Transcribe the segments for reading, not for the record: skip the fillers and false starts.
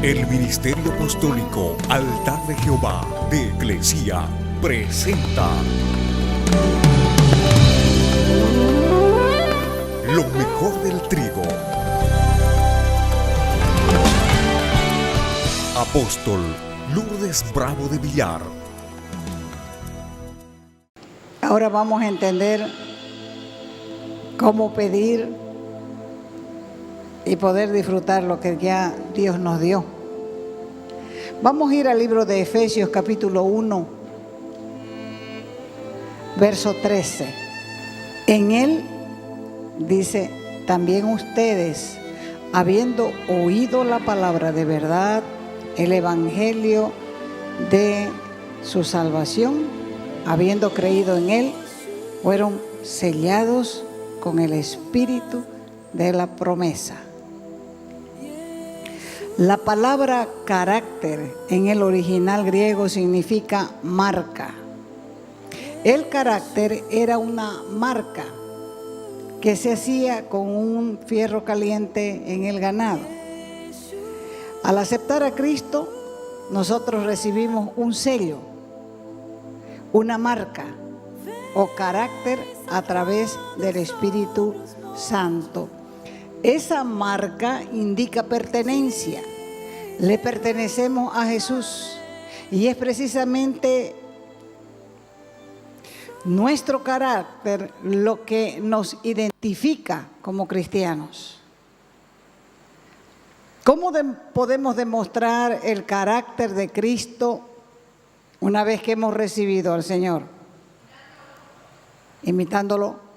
El Ministerio Apostólico Altar de Jehová de Eclesia presenta lo mejor del trigo. Apóstol Lourdes Bravo de Villar. Ahora vamos a entender cómo pedir y poder disfrutar lo que ya Dios nos dio. Vamos a ir al libro de Efesios capítulo 1, verso 13. En él dice, también ustedes, habiendo oído la palabra de verdad, el evangelio de su salvación, habiendo creído en él, fueron sellados con el espíritu de la promesa. La palabra carácter en el original griego significa marca. El carácter era una marca que se hacía con un fierro caliente en el ganado. Al aceptar a Cristo, nosotros recibimos un sello, una marca o carácter a través del Espíritu Santo. Esa marca indica pertenencia. Le pertenecemos a Jesús y es precisamente nuestro carácter lo que nos identifica como cristianos. ¿Cómo podemos demostrar el carácter de Cristo una vez que hemos recibido al Señor? Imitándolo.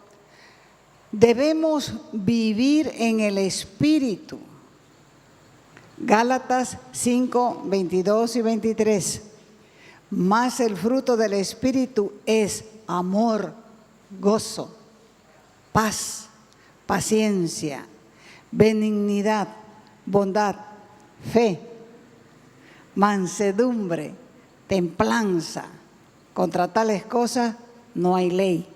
Debemos vivir en el Espíritu. Gálatas 5, 22 y 23. Mas el fruto del Espíritu es amor, gozo, paz, paciencia, benignidad, bondad, fe, mansedumbre, templanza. Contra tales cosas no hay ley.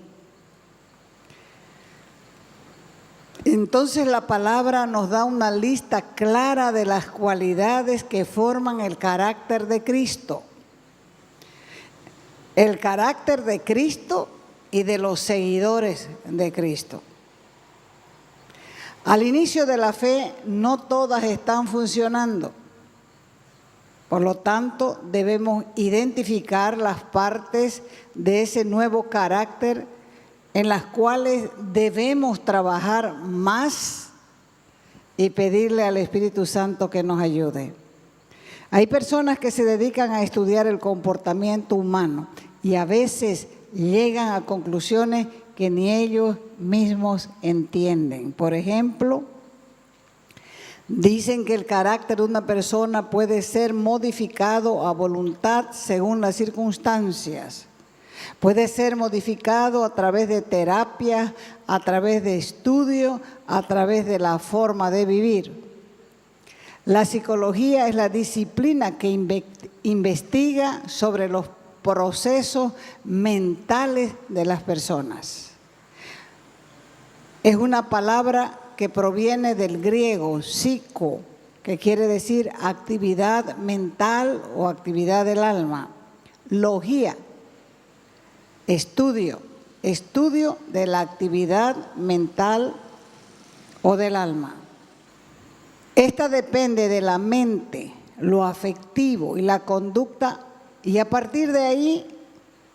Entonces la palabra nos da una lista clara de las cualidades que forman el carácter de Cristo. El carácter de Cristo y de los seguidores de Cristo. Al inicio de la fe, no todas están funcionando. Por lo tanto, debemos identificar las partes de ese nuevo carácter en las cuales debemos trabajar más y pedirle al Espíritu Santo que nos ayude. Hay personas que se dedican a estudiar el comportamiento humano y a veces llegan a conclusiones que ni ellos mismos entienden. Por ejemplo, dicen que el carácter de una persona puede ser modificado a voluntad según las circunstancias. Puede ser modificado a través de terapia, a través de estudio, a través de la forma de vivir. La psicología es la disciplina que investiga sobre los procesos mentales de las personas. Es una palabra que proviene del griego psico, que quiere decir actividad mental o actividad del alma. Logía, estudio de la actividad mental o del alma. Esta depende de la mente, lo afectivo y la conducta, y a partir de ahí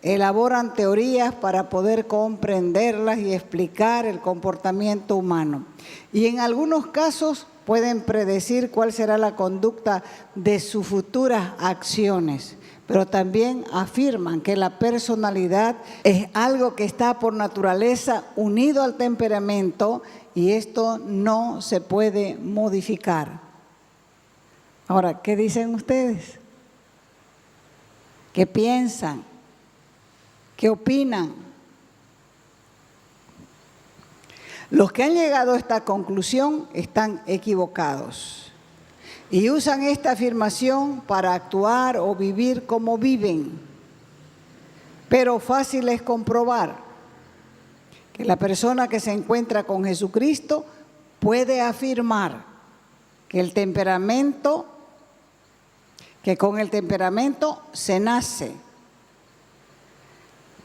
elaboran teorías para poder comprenderlas y explicar el comportamiento humano. Y en algunos casos pueden predecir cuál será la conducta de sus futuras acciones. Pero también afirman que la personalidad es algo que está por naturaleza unido al temperamento y esto no se puede modificar. Ahora, ¿qué dicen ustedes? ¿Qué piensan? ¿Qué opinan? Los que han llegado a esta conclusión están equivocados. Y usan esta afirmación para actuar o vivir como viven. Pero fácil es comprobar que la persona que se encuentra con Jesucristo puede afirmar que el temperamento que con el temperamento se nace,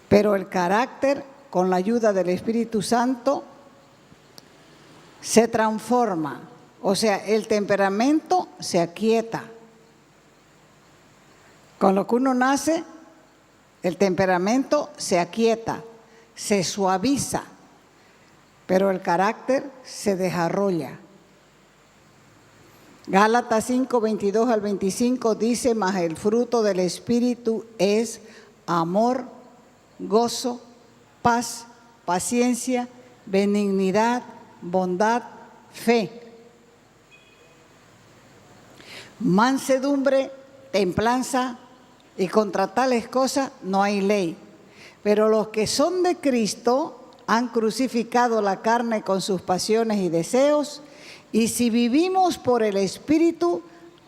pero el carácter, con la ayuda del Espíritu Santo, se transforma. O sea, el temperamento se aquieta. Con lo que uno nace, el temperamento se aquieta, se suaviza, pero el carácter se desarrolla. Gálatas 5, 22 al 25 dice: mas el fruto del Espíritu es amor, gozo, paz, paciencia, benignidad, bondad, fe, mansedumbre, templanza, y contra tales cosas no hay ley. Pero los que son de Cristo han crucificado la carne con sus pasiones y deseos, y si vivimos por el Espíritu,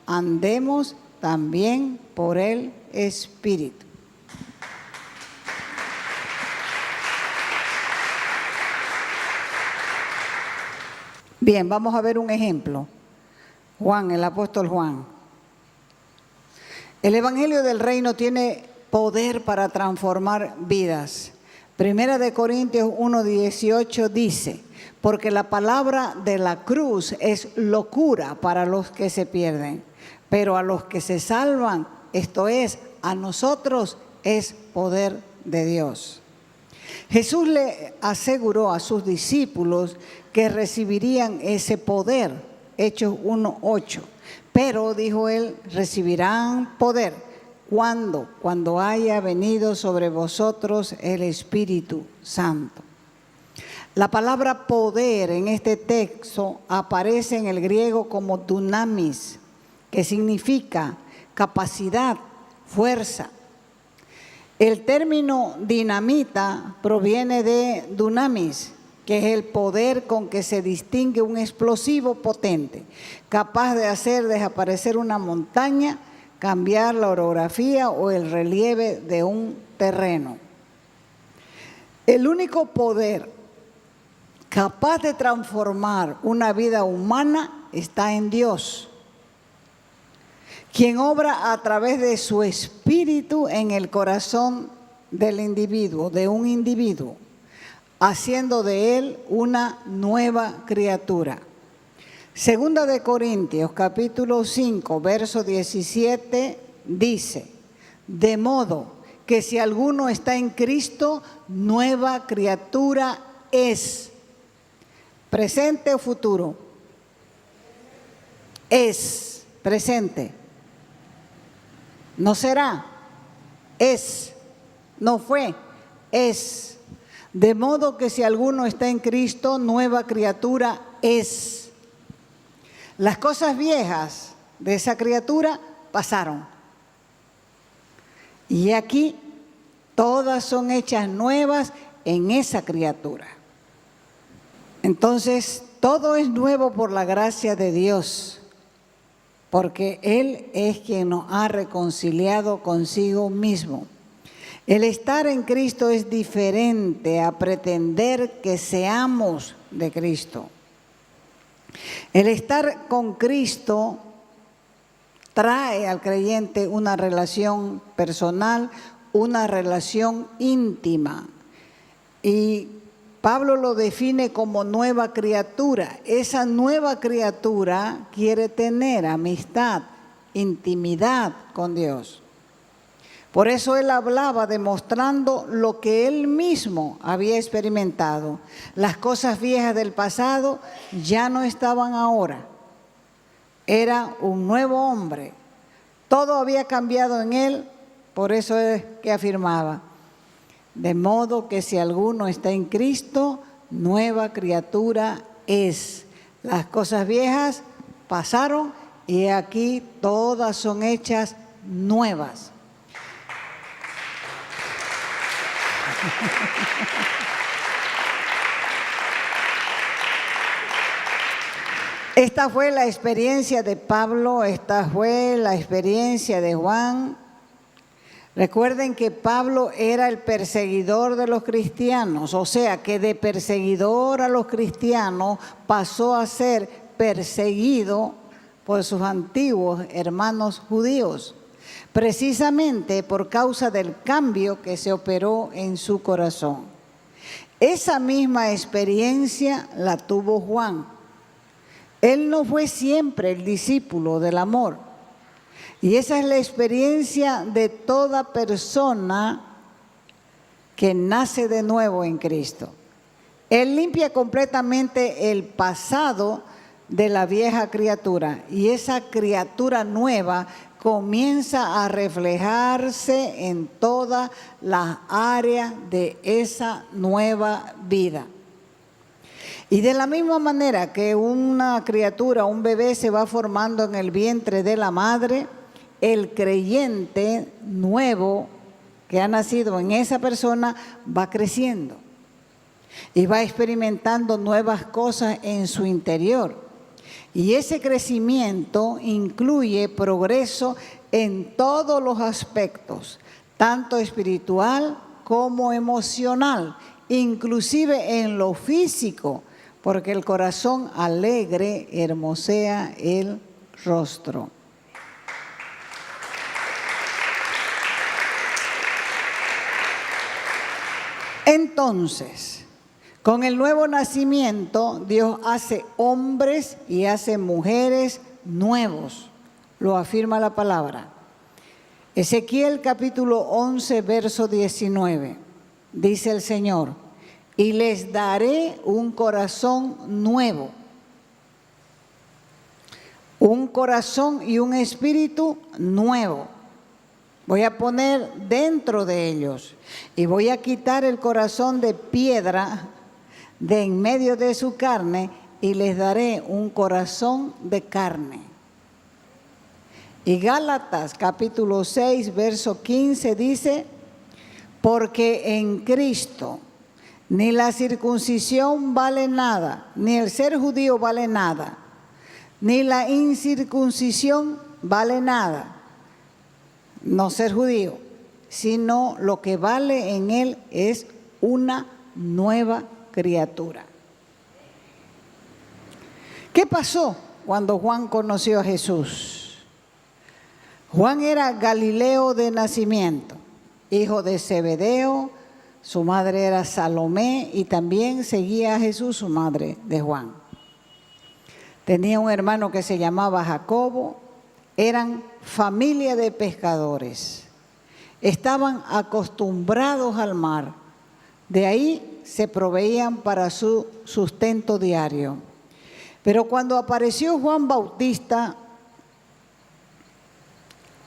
andemos también por el Espíritu. Bien, vamos a ver un ejemplo. Juan, el apóstol Juan. El Evangelio del Reino tiene poder para transformar vidas. Primera de Corintios 1:18 dice: porque la palabra de la cruz es locura para los que se pierden, pero a los que se salvan, esto es, a nosotros, es poder de Dios. Jesús le aseguró a sus discípulos que recibirían ese poder, Hechos 1:8. Pero, dijo él, recibirán poder. ¿Cuándo? Cuando haya venido sobre vosotros el Espíritu Santo. La palabra poder en este texto aparece en el griego como dunamis, que significa capacidad, fuerza. El término dinamita proviene de dunamis, que es el poder con que se distingue un explosivo potente, capaz de hacer desaparecer una montaña, cambiar la orografía o el relieve de un terreno. El único poder capaz de transformar una vida humana está en Dios, quien obra a través de su espíritu en el corazón del individuo, de un individuo, haciendo de él una nueva criatura. Segunda de Corintios, capítulo 5, verso 17, dice: de modo que si alguno está en Cristo, nueva criatura es. ¿Presente o futuro? Es presente. No será, es. No fue, es. De modo que si alguno está en Cristo, nueva criatura es. Las cosas viejas de esa criatura pasaron. Y aquí todas son hechas nuevas en esa criatura. Entonces, todo es nuevo por la gracia de Dios, porque Él es quien nos ha reconciliado consigo mismo. El estar en Cristo es diferente a pretender que seamos de Cristo. El estar con Cristo trae al creyente una relación personal, una relación íntima. Y Pablo lo define como nueva criatura. Esa nueva criatura quiere tener amistad, intimidad con Dios. Por eso él hablaba demostrando lo que él mismo había experimentado. Las cosas viejas del pasado ya no estaban ahora. Era un nuevo hombre. Todo había cambiado en él, por eso es que afirmaba: de modo que si alguno está en Cristo, nueva criatura es. Las cosas viejas pasaron y aquí todas son hechas nuevas. Esta fue la experiencia de Pablo, esta fue la experiencia de Juan. Recuerden que Pablo era el perseguidor de los cristianos, o sea que de perseguidor a los cristianos pasó a ser perseguido por sus antiguos hermanos judíos. precisamente por causa del cambio que se operó en su corazón. Esa misma experiencia la tuvo Juan. Él no fue siempre el discípulo del amor. Y esa es la experiencia de toda persona que nace de nuevo en Cristo. Él limpia completamente el pasado de la vieja criatura y esa criatura nueva comienza a reflejarse en todas las áreas de esa nueva vida. Y de la misma manera que una criatura, un bebé se va formando en el vientre de la madre, el creyente nuevo que ha nacido en esa persona va creciendo y va experimentando nuevas cosas en su interior. Y ese crecimiento incluye progreso en todos los aspectos, tanto espiritual como emocional, inclusive en lo físico, porque el corazón alegre hermosea el rostro. Entonces, con el nuevo nacimiento, Dios hace hombres y hace mujeres nuevos, lo afirma la palabra. Ezequiel capítulo 11, verso 19, dice el Señor, y les daré un corazón nuevo, un corazón y un espíritu nuevo. Voy a poner dentro de ellos y voy a quitar el corazón de piedra de en medio de su carne y les daré un corazón de carne. Y Gálatas capítulo 6, verso 15 dice, porque en Cristo ni la circuncisión vale nada, ni el ser judío vale nada, ni la incircuncisión vale nada, no ser judío, sino lo que vale en él es una nueva criatura. ¿Qué pasó cuando Juan conoció a Jesús? Juan era Galileo de nacimiento, hijo de Zebedeo, su madre era Salomé y también seguía a Jesús, su madre de Juan. Tenía un hermano que se llamaba Jacobo, eran familia de pescadores, estaban acostumbrados al mar, de ahí se proveían para su sustento diario. Pero cuando apareció Juan Bautista,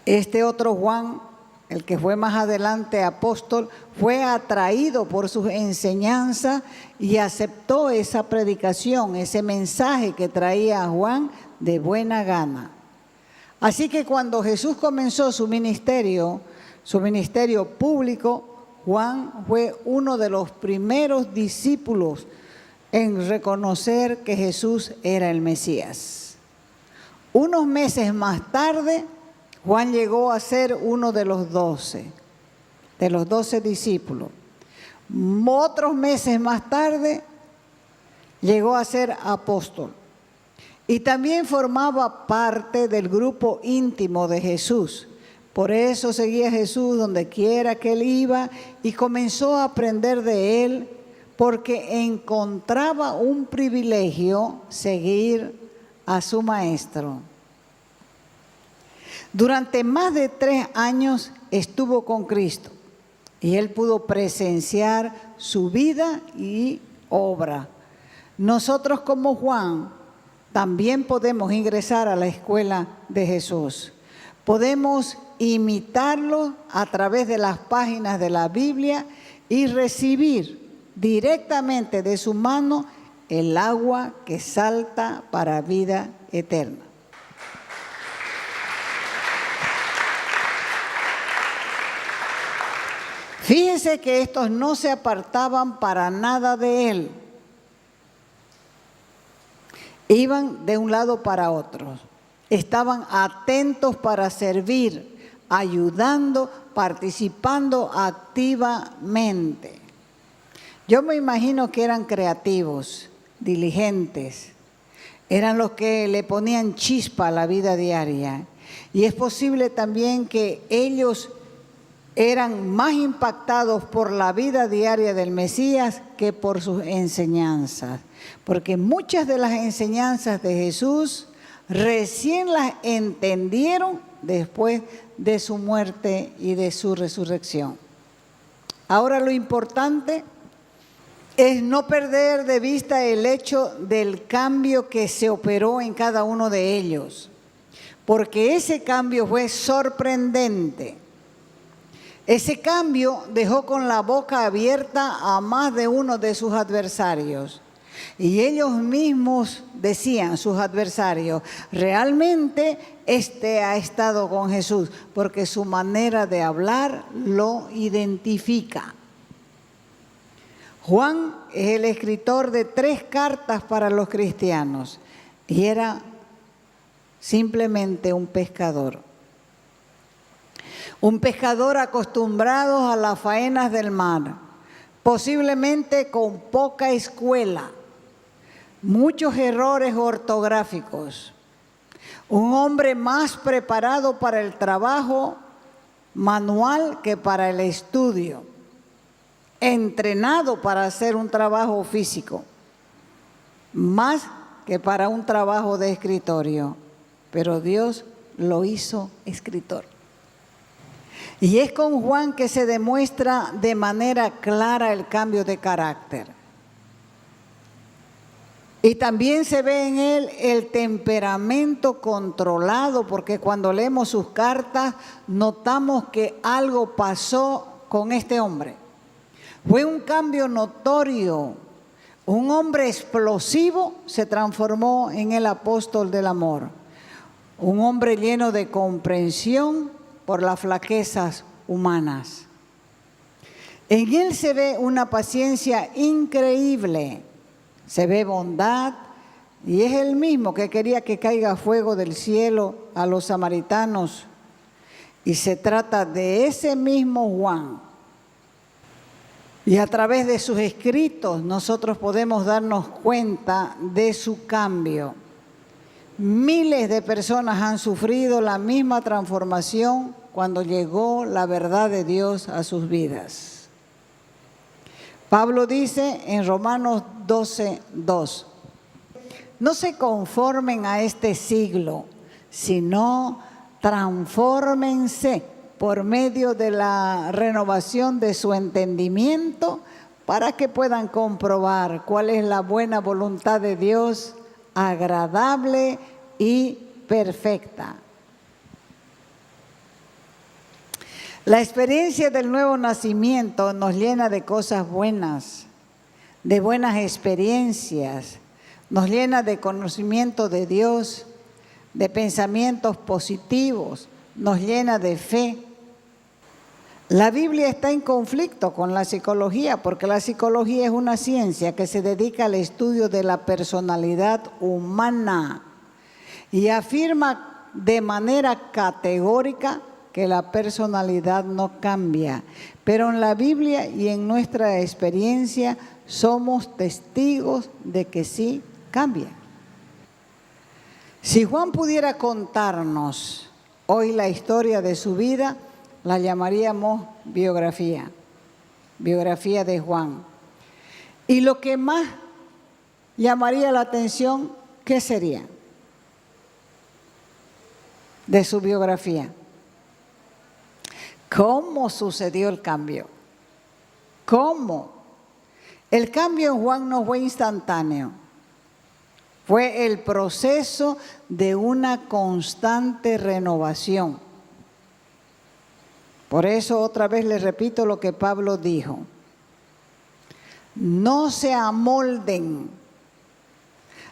este otro Juan, el que fue más adelante apóstol, fue atraído por sus enseñanzas y aceptó esa predicación, ese mensaje que traía Juan de buena gana. Así que cuando Jesús comenzó su ministerio público, Juan fue uno de los primeros discípulos en reconocer que Jesús era el Mesías. Unos meses más tarde, Juan llegó a ser uno de los 12 discípulos. Otros meses más tarde, llegó a ser apóstol. Y también formaba parte del grupo íntimo de Jesús. Por eso seguía a Jesús donde quiera que él iba y comenzó a aprender de él porque encontraba un privilegio seguir a su maestro. Durante más de 3 años estuvo con Cristo y él pudo presenciar su vida y obra. Nosotros como Juan también podemos ingresar a la escuela de Jesús. Podemos imitarlo a través de las páginas de la Biblia y recibir directamente de su mano el agua que salta para vida eterna. Fíjese que estos no se apartaban para nada de él. Iban de un lado para otro. Estaban atentos para servir, ayudando, participando activamente. Yo me imagino que eran creativos, diligentes. Eran los que le ponían chispa a la vida diaria. Y es posible también que ellos eran más impactados por la vida diaria del Mesías que por sus enseñanzas. Porque muchas de las enseñanzas de Jesús recién las entendieron después de su muerte y de su resurrección. Ahora lo importante es no perder de vista el hecho del cambio que se operó en cada uno de ellos, porque ese cambio fue sorprendente. Ese cambio dejó con la boca abierta a más de uno de sus adversarios. Y ellos mismos decían, sus adversarios, realmente este ha estado con Jesús, porque su manera de hablar lo identifica. Juan es el escritor de 3 cartas para los cristianos y era simplemente un pescador. Un pescador acostumbrado a las faenas del mar, posiblemente con poca escuela, muchos errores ortográficos. Un hombre más preparado para el trabajo manual que para el estudio. Entrenado para hacer un trabajo físico, más que para un trabajo de escritorio. Pero Dios lo hizo escritor. Y es con Juan que se demuestra de manera clara el cambio de carácter. Y también se ve en él el temperamento controlado, porque cuando leemos sus cartas notamos que algo pasó con este hombre. Fue un cambio notorio. Un hombre explosivo se transformó en el apóstol del amor. Un hombre lleno de comprensión por las flaquezas humanas. En él se ve una paciencia increíble. Se ve bondad y es el mismo que quería que caiga fuego del cielo a los samaritanos. Y se trata de ese mismo Juan. Y a través de sus escritos nosotros podemos darnos cuenta de su cambio. Miles de personas han sufrido la misma transformación cuando llegó la verdad de Dios a sus vidas. Pablo dice en Romanos 12:2, no se conformen a este siglo, sino transfórmense por medio de la renovación de su entendimiento para que puedan comprobar cuál es la buena voluntad de Dios, agradable y perfecta. La experiencia del nuevo nacimiento nos llena de cosas buenas, de buenas experiencias, nos llena de conocimiento de Dios, de pensamientos positivos, nos llena de fe. La Biblia está en conflicto con la psicología, porque la psicología es una ciencia que se dedica al estudio de la personalidad humana y afirma de manera categórica que la personalidad no cambia. Pero en la Biblia y en nuestra experiencia somos testigos de que sí cambia. Si Juan pudiera contarnos hoy la historia de su vida, la llamaríamos biografía de Juan. Y lo que más llamaría la atención, ¿qué sería? De su biografía. ¿Cómo sucedió el cambio? ¿Cómo? El cambio en Juan no fue instantáneo. Fue el proceso de una constante renovación. Por eso otra vez les repito lo que Pablo dijo. No se amolden,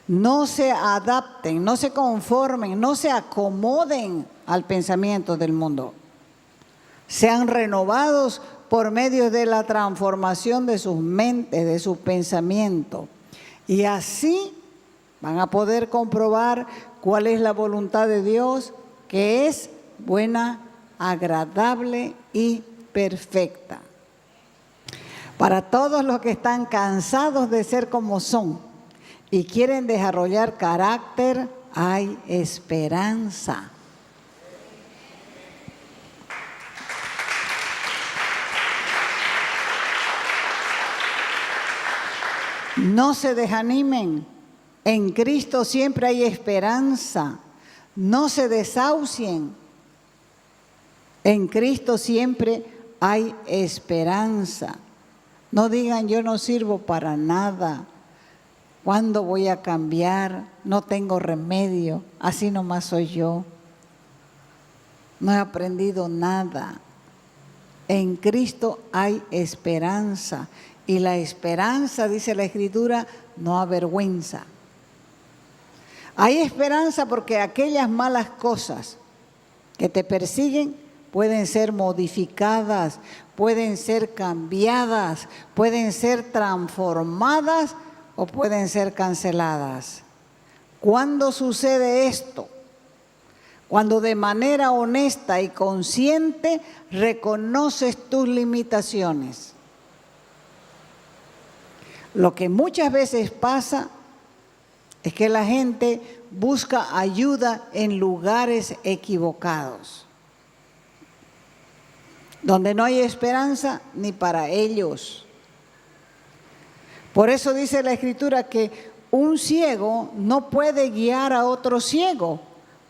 no se adapten, no se conformen, no se acomoden al pensamiento del mundo. Sean renovados por medio de la transformación de sus mentes, de sus pensamientos. Y así van a poder comprobar cuál es la voluntad de Dios, que es buena, agradable y perfecta. Para todos los que están cansados de ser como son y quieren desarrollar carácter, hay esperanza. No se desanimen. En Cristo siempre hay esperanza. No se desahucien. En Cristo siempre hay esperanza. No digan yo no sirvo para nada. ¿Cuándo voy a cambiar? No tengo remedio. Así nomás soy yo. No he aprendido nada. En Cristo hay esperanza. Y la esperanza, dice la Escritura, no avergüenza. Hay esperanza porque aquellas malas cosas que te persiguen pueden ser modificadas, pueden ser cambiadas, pueden ser transformadas o pueden ser canceladas. ¿Cuándo sucede esto? Cuando de manera honesta y consciente reconoces tus limitaciones. Lo que muchas veces pasa es que la gente busca ayuda en lugares equivocados, donde no hay esperanza ni para ellos. Por eso dice la Escritura que un ciego no puede guiar a otro ciego,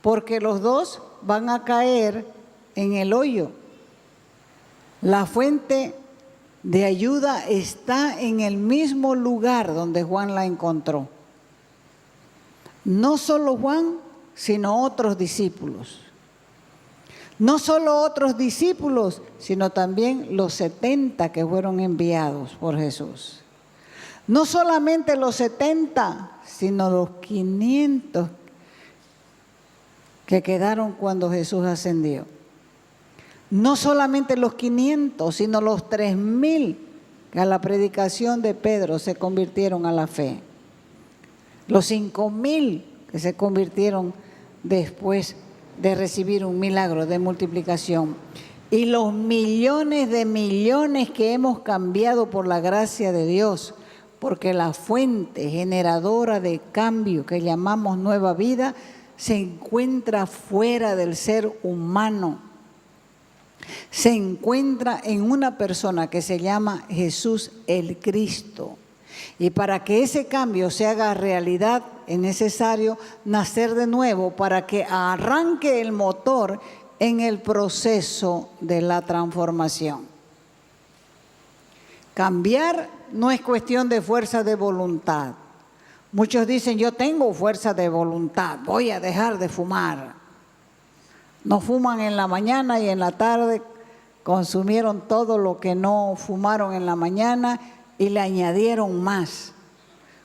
porque los dos van a caer en el hoyo. La fuente de ayuda está en el mismo lugar donde Juan la encontró. No solo Juan, sino otros discípulos. No solo otros discípulos, sino también los 70 que fueron enviados por Jesús. No solamente los 70, sino los 500 que quedaron cuando Jesús ascendió. No solamente los 500, sino los 3,000 que a la predicación de Pedro se convirtieron a la fe. Los 5,000 que se convirtieron después de recibir un milagro de multiplicación. Y los millones de millones que hemos cambiado por la gracia de Dios, porque la fuente generadora de cambio que llamamos nueva vida se encuentra fuera del ser humano. Se encuentra en una persona que se llama Jesús el Cristo. Y para que ese cambio se haga realidad es necesario nacer de nuevo para que arranque el motor en el proceso de la transformación. Cambiar no es cuestión de fuerza de voluntad. Muchos dicen, yo tengo fuerza de voluntad, voy a dejar de fumar. No fuman en la mañana y en la tarde consumieron todo lo que no fumaron en la mañana y le añadieron más.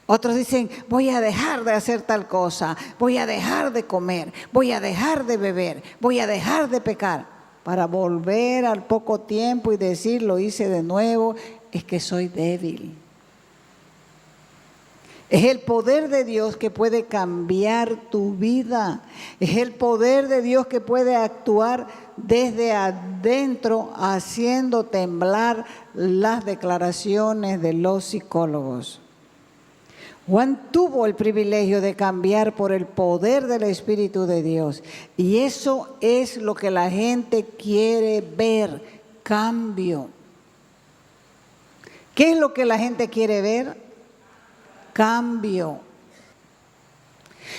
Otros dicen, voy a dejar de hacer tal cosa, voy a dejar de comer, voy a dejar de beber, voy a dejar de pecar, para volver al poco tiempo y decir, lo hice de nuevo, es que soy débil. Es el poder de Dios que puede cambiar tu vida. Es el poder de Dios que puede actuar desde adentro, haciendo temblar las declaraciones de los psicólogos. Juan tuvo el privilegio de cambiar por el poder del Espíritu de Dios. Y eso es lo que la gente quiere ver, cambio. ¿Qué es lo que la gente quiere ver? Cambio.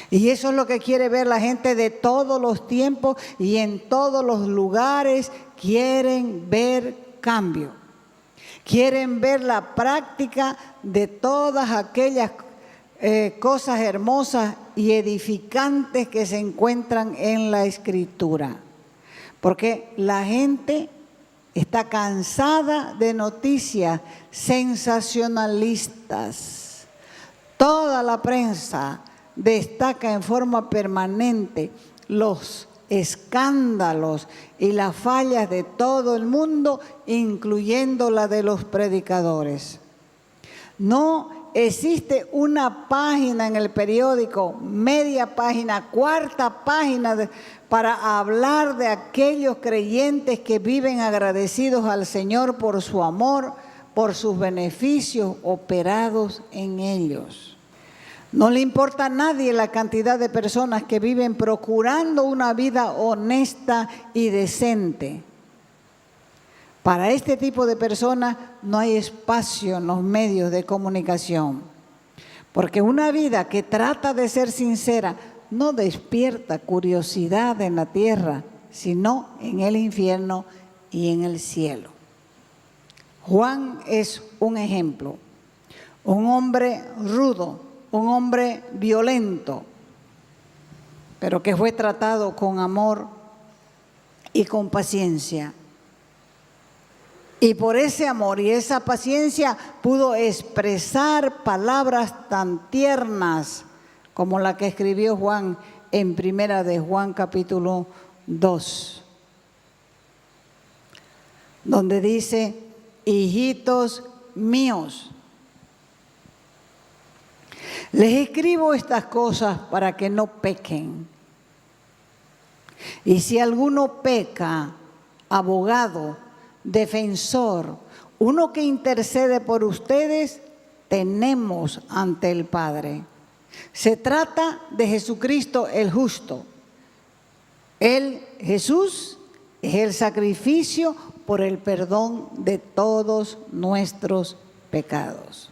Y eso es lo que quiere ver la gente de todos los tiempos y en todos los lugares. Quieren ver cambio. Quieren ver la práctica de todas aquellas cosas hermosas y edificantes que se encuentran en la Escritura. Porque la gente está cansada de noticias sensacionalistas. Toda la prensa destaca en forma permanente los escándalos y las fallas de todo el mundo, incluyendo la de los predicadores. No existe una página en el periódico, media página, cuarta página, para hablar de aquellos creyentes que viven agradecidos al Señor por su amor, por sus beneficios operados en ellos. No le importa a nadie la cantidad de personas que viven procurando una vida honesta y decente. Para este tipo de personas no hay espacio en los medios de comunicación. Porque una vida que trata de ser sincera no despierta curiosidad en la tierra, sino en el infierno y en el cielo. Juan es un ejemplo, un hombre rudo, un hombre violento, pero que fue tratado con amor y con paciencia. Y por ese amor y esa paciencia pudo expresar palabras tan tiernas como la que escribió Juan en Primera de Juan capítulo 2, donde dice: hijitos míos, les escribo estas cosas para que no pequen. Y si alguno peca, abogado, defensor, uno que intercede por ustedes, tenemos ante el Padre. Se trata de Jesucristo el justo. Él, Jesús, es el sacrificio por el perdón de todos nuestros pecados.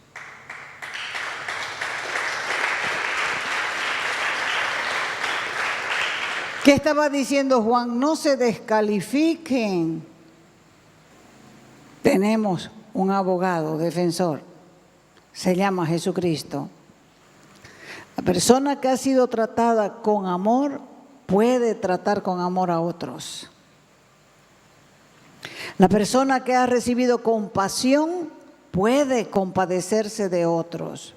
¿Qué estaba diciendo Juan? No se descalifiquen. Tenemos un abogado defensor, se llama Jesucristo. La persona que ha sido tratada con amor puede tratar con amor a otros. La persona que ha recibido compasión puede compadecerse de otros.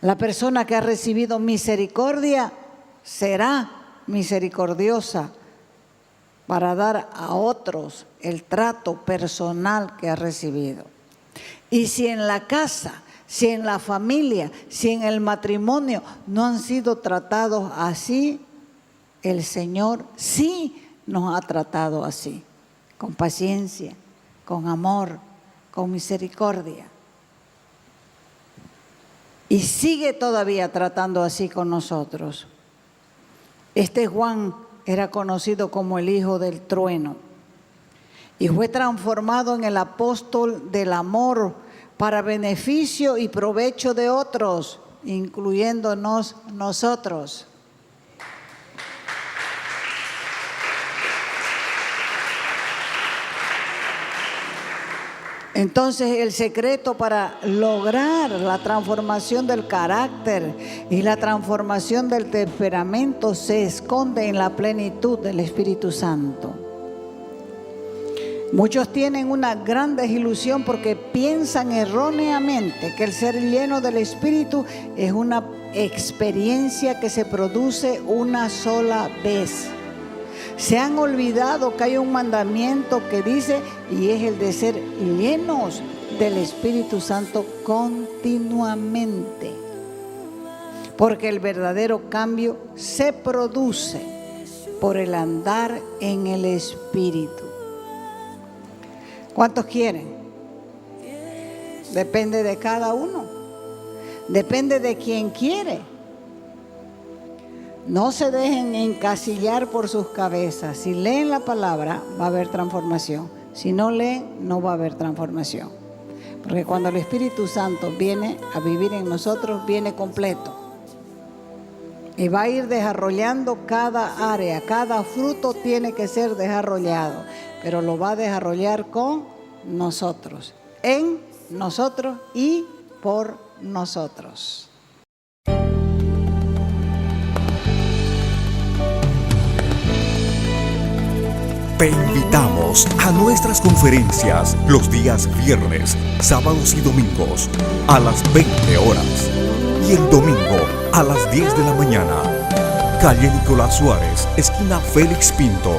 La persona que ha recibido misericordia será misericordiosa para dar a otros el trato personal que ha recibido. Y si en la casa, si en la familia, si en el matrimonio no han sido tratados así, el Señor sí nos ha tratado así, con paciencia, con amor, con misericordia. Y sigue todavía tratando así con nosotros. Este Juan era conocido como el hijo del trueno y fue transformado en el apóstol del amor para beneficio y provecho de otros, incluyéndonos nosotros. Entonces, el secreto para lograr la transformación del carácter y la transformación del temperamento se esconde en la plenitud del Espíritu Santo. Muchos tienen una gran desilusión porque piensan erróneamente que el ser lleno del Espíritu es una experiencia que se produce una sola vez. Se han olvidado que hay un mandamiento que dice, y es el de ser llenos del Espíritu Santo continuamente. Porque el verdadero cambio se produce por el andar en el Espíritu. ¿Cuántos quieren? Depende de cada uno. Depende de quien quiere. No se dejen encasillar por sus cabezas. Si leen la palabra, va a haber transformación. Si no leen, no va a haber transformación. Porque cuando el Espíritu Santo viene a vivir en nosotros, viene completo. Y va a ir desarrollando cada área, cada fruto tiene que ser desarrollado. Pero lo va a desarrollar con nosotros, en nosotros y por nosotros. Te invitamos a nuestras conferencias los días viernes, sábados y domingos a las 20 horas y el domingo a las 10 de la mañana. Calle Nicolás Suárez, esquina Félix Pinto.